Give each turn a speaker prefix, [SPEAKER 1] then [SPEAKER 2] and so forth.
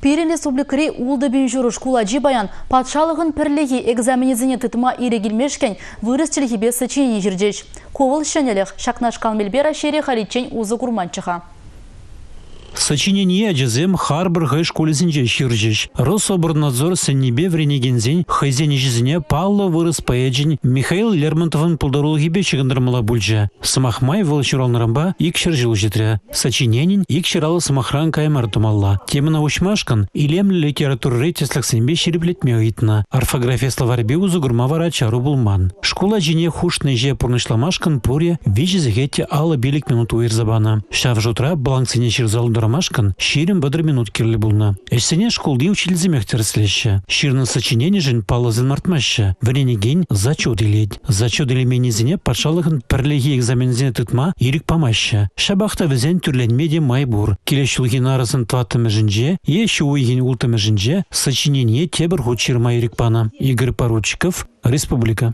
[SPEAKER 1] Пирин республикари улды бен жүрі шкуладжи баян патшалығын пірлеги экзаменезіне тытыма ирегілмешкен вырыс телхибе сочинение жүрдеш. Ковыл шанелех шакнаш калмелбера шере халитчен узы курманчыха.
[SPEAKER 2] Сочинение ажызем харбір ғай школесінже ширжеш. Рособорнадзор сәннебе вренегензен хайзен жізіне Павла вырыс паэджин Михаил Лермонтовын пулдарулығыбе чығындырмала бүлжі. Сымахмай вылшыралнырымба ик шыржыл жетірі. Сочиненин ик шыралы сымахран каймар тумалла. Темына учмашкан илемлі литературы тесліксенбе шереплетме ұйтына. Орфография словарбе узугырма вара чару булман. Школа жіне хушны же пурнышламашкан пуре вежізігетте алы белік минут уйырзабана. Шав жутра балансыне шырзалды Рамашкан ширим бадыр минут кирлі булна. Эшсене школды учительземех терслеща. Ширны сочинение жин палазын мартмаща. Вренеген зачет илет. Зачет илеменезіне патшалығын пірлеги экзамензіне тытма ирик памаща. Шабахта візен түрленмеде майбур. Келешулгин арысын тваттымы жинже, еші уйген ултымы жинже, сочинение тебір хучирма ирик пана. Игорь Поручиков, Республика.